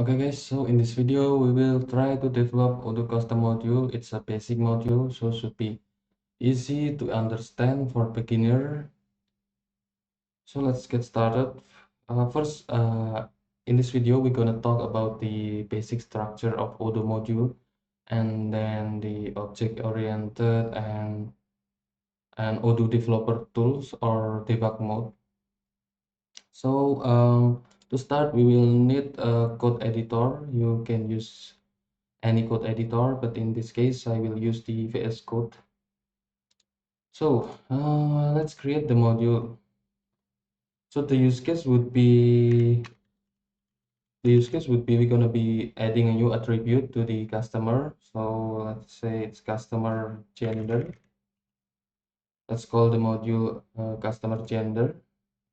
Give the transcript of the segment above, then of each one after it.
Okay guys, so in this video we will try to develop Odoo custom module. It's a basic module, so should be easy to understand for beginner. So let's get started. First, in this video we're gonna talk about the basic structure of Odoo module, and then the object-oriented and Odoo developer tools or debug mode. So to start, we will need a code editor. You can use any code editor, but in this case I will use the VS Code. So let's create the module. So the use case would be we're gonna be adding a new attribute to the customer. So let's say it's customer gender. Let's call the module customer gender.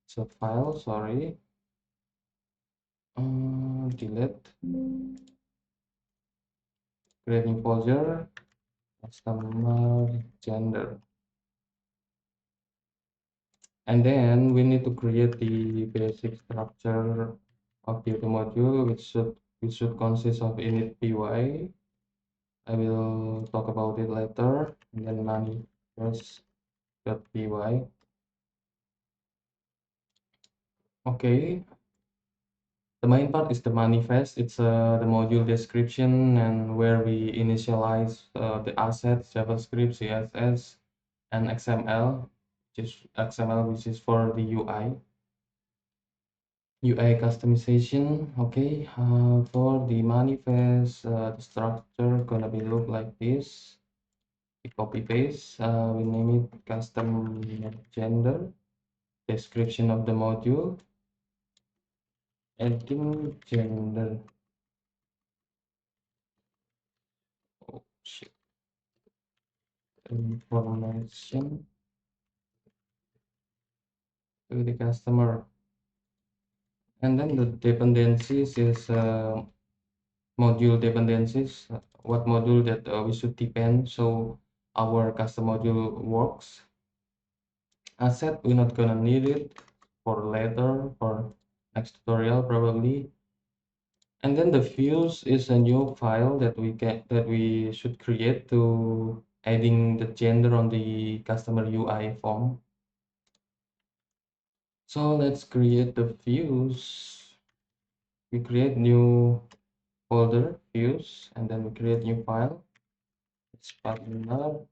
So file, sorry, delete, create new folder, customer gender. And then we need to create the basic structure of the module, which should consist of init py. I will talk about it later. And then manifest.py. Okay, the main part is the manifest. It's the module description and where we initialize the assets, JavaScript, CSS, and XML, which is for the UI customization. Okay, for the manifest, the structure gonna be look like this. We copy paste, we name it custom gender, description of the module, adding gender. Oh shit, information to the customer. And then the dependencies is module dependencies, what module that we should depend so our custom module works. Asset, we're not gonna need it for later, for next tutorial probably. And then the views is a new file that we should create to adding the gender on the customer UI form. So let's create the views. We create new folder views, and then we create new file. It's partner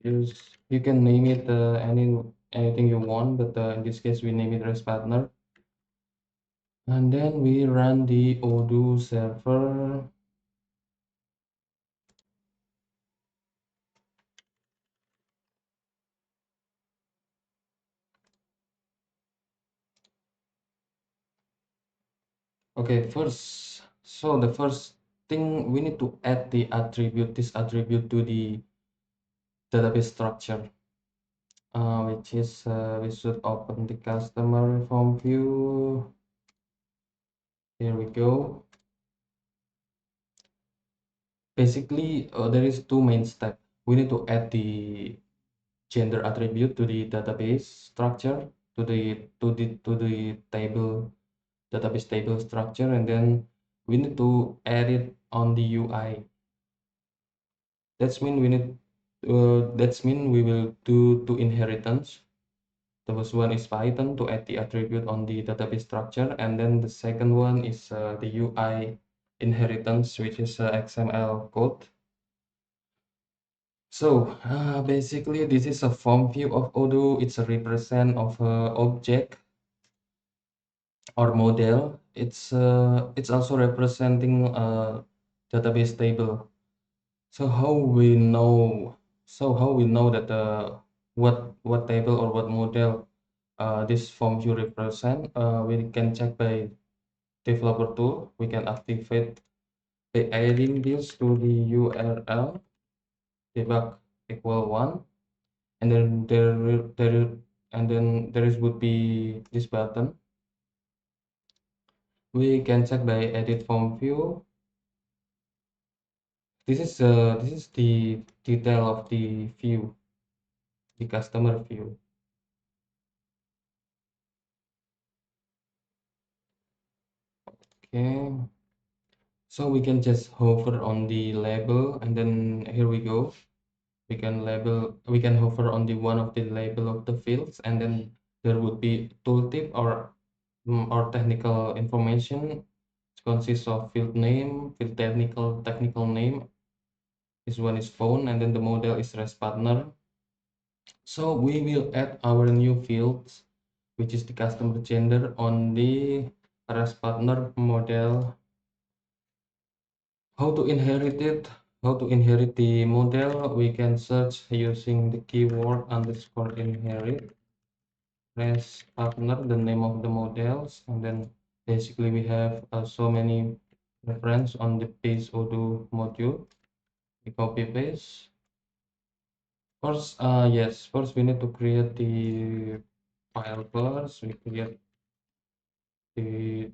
views. You can name it anything you want, but in this case we name it REST partner. And then we run the Odoo server. Okay, so the first thing we need to add this attribute to the database structure, which is we should open the customer form view. Here we go. Basically, there is two main steps. We need to add the gender attribute to the database structure, to the database table structure, and then we need to add it on the UI. That's mean we will do two inheritance. The first one is Python to add the attribute on the database structure, and then the second one is the UI inheritance, which is XML code. So basically this is a form view of Odoo. It's a represent of a object or model. It's also representing a database table. So how we know that what table or what model this form view represent? We can check by developer tool. We can activate by adding this to the URL debug equal 1, and then there is would be this button. We can check by edit form view. This is the detail of the view, the customer view. Okay, so we can just hover on the label, and then here we go. We can hover on the one of the label of the fields, and then there would be tooltip or technical information. It consists of field name, field technical name. This one is phone, and then the model is REST partner. So we will add our new fields, which is the customer gender, on the REST partner model. How to inherit it? How to inherit the model? We can search using the keyword underscore inherit REST partner, the name of the models, and then basically we have so many reference on the page Odoo module. We copy paste. First, yes, first we need to create the file first. We create the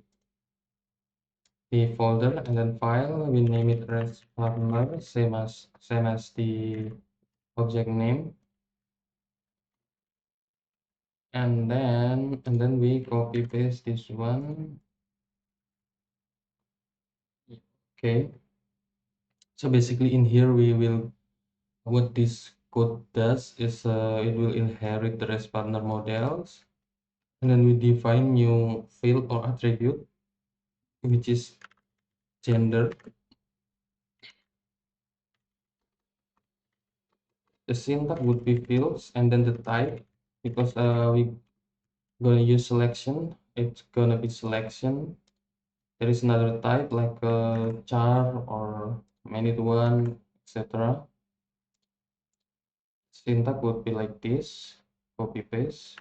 folder, and then file. We name it REST partner, same as the object name, and then we copy paste this one. Okay, so basically in here we will, what this code does is it will inherit the REST partner models, and then we define new field or attribute, which is gender. The syntax would be fields, and then the type, because we gonna use selection, it's gonna be selection. There is another type like char or minute one, etc. Syntax would be like this, copy paste.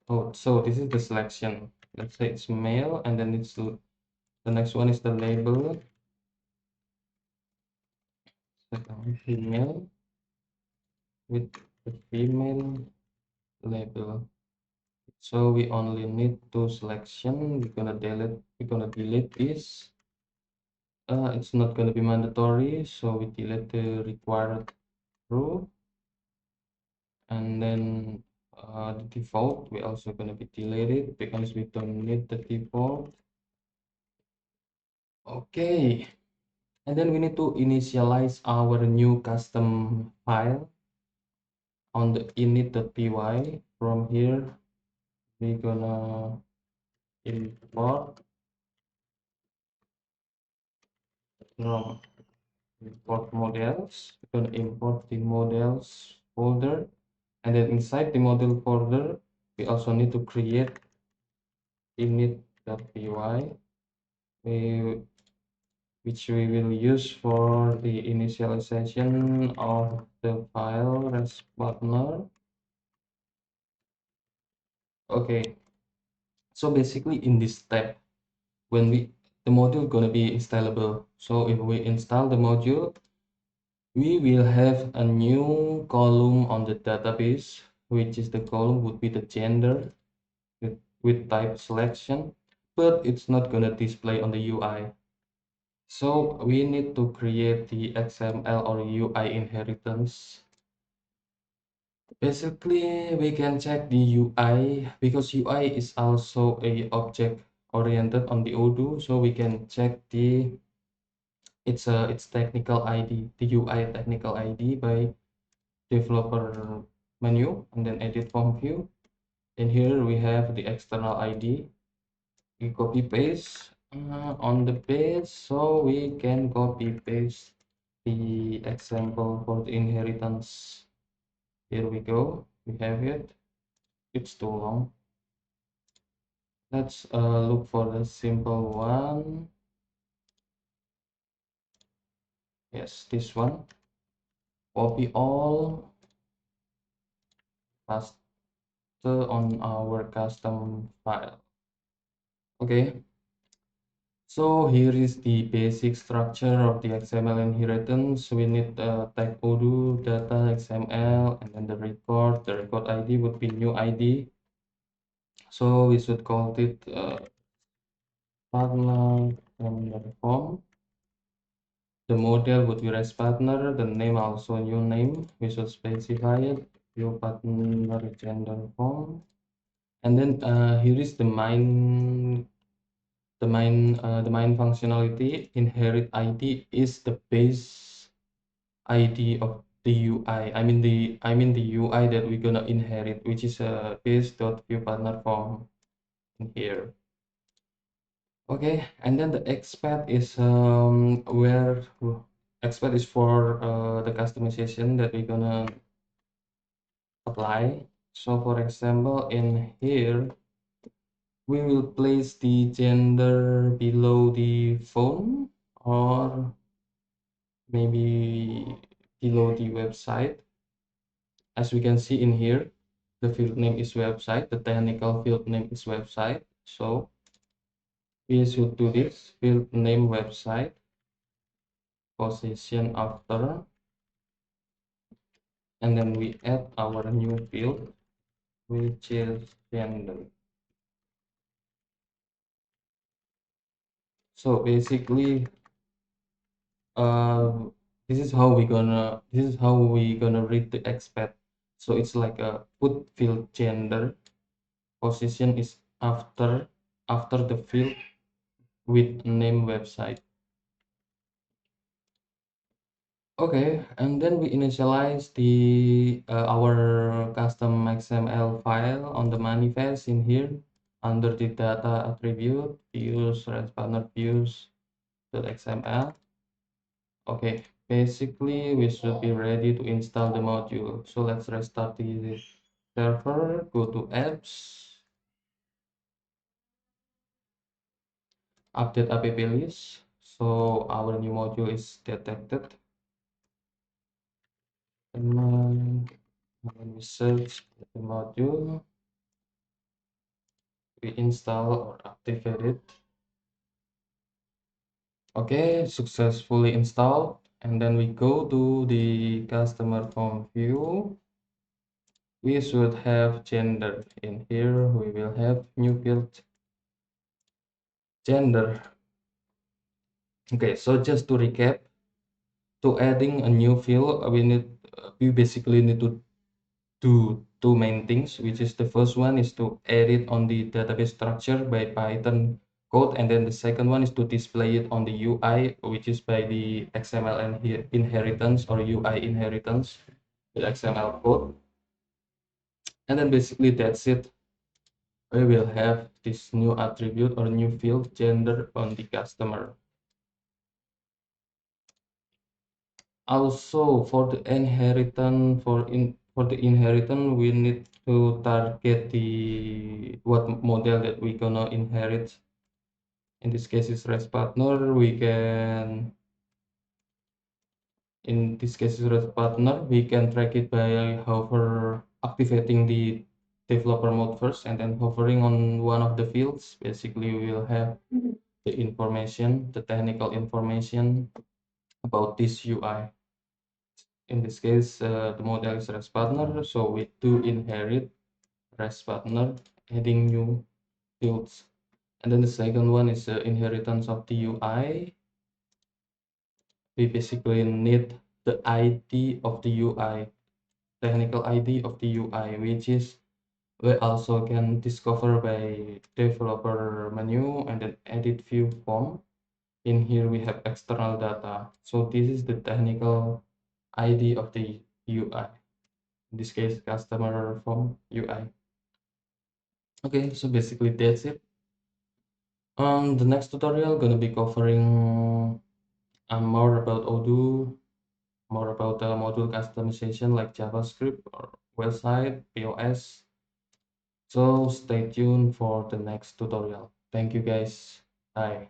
Oh, so this is the selection. Let's say it's male, and then it's the next one is the label. Second, female with the female label. So we only need two selection. We're gonna delete this. It's not gonna be mandatory, so we delete the required row, and then the default we also gonna be deleted because we don't need the default. Okay, and then we need to initialize our new custom file on the init.py. From here we're gonna import from import models. We're gonna import the models folder, and then inside the model folder we also need to create init.py, which we will use for the initialization of the file REST partner. Okay, so basically in this step, when the module gonna be installable, so if we install the module, we will have a new column on the database, which is the column would be the gender with type selection, but it's not gonna display on the UI. So we need to create the XML or UI inheritance. Basically, we can check the UI because UI is also a object oriented on the Odoo, so we can check its technical ID, the UI technical ID, by developer menu and then edit form view. And here we have the external ID. We copy paste on the page, so we can copy paste the example for the inheritance. Here we go, we have it. It's too long. Let's look for the simple one. Yes, this one. Copy all, paste on our custom file. Okay, so here is the basic structure of the XML inheritance. We need tag Odoo, data, XML, and then the record. The record ID would be new ID. So we should call it partner and the form. The model would be REST partner, the name also new name, we should specify it, view partner gender form. And then here is the main functionality. Inherit ID is the base ID of the UI. I mean the UI that we're gonna inherit, which is a base.viewPartnerForm in here. Okay, and then the expat is where expat is for the customization that we're gonna apply. So for example, in here we will place the gender below the phone, or maybe below the website. As we can see in here, the field name is website, the technical field name is website. So we should do this field name website, position after, and then we add our new field, which is gender. So basically, uh, this is how we gonna read the expat. So it's like a put field gender, position is after the field with name website. Okay, and then we initialize the our custom XML file on the manifest in here under the data attribute views partner views.xml. Okay, basically we should be ready to install the module. So let's restart the server, go to apps, update app list. So our new module is detected. And when we search the module, we install or activate it. Okay, successfully installed. And then we go to the customer form view. We should have gender. In here we will have new field gender. Okay, so just to recap, to adding a new field, we basically need to do two main things, which is the first one is to edit on the database structure by Python code, and then the second one is to display it on the UI, which is by the XML and inheritance or UI inheritance with XML code. And then basically that's it. We will have this new attribute or new field gender on the customer. Also for the inheritance, we need to target the what model that we gonna inherit. In this case is REST partner. We can track it by activating the developer mode first, and then hovering on one of the fields. Basically we will have the information, the technical information about this UI. In this case, the model is REST partner, so we do inherit REST partner, adding new fields. And then the second one is inheritance of the UI. We basically need the ID of the UI, technical ID of the UI, which is we also can discover by developer menu and then edit view form. In here we have external data. So this is the technical ID of the UI. In this case, customer form UI. Okay, so basically that's it. The next tutorial gonna be covering more about Odoo, more about the module customization like JavaScript or website, POS. So stay tuned for the next tutorial. Thank you guys. Bye.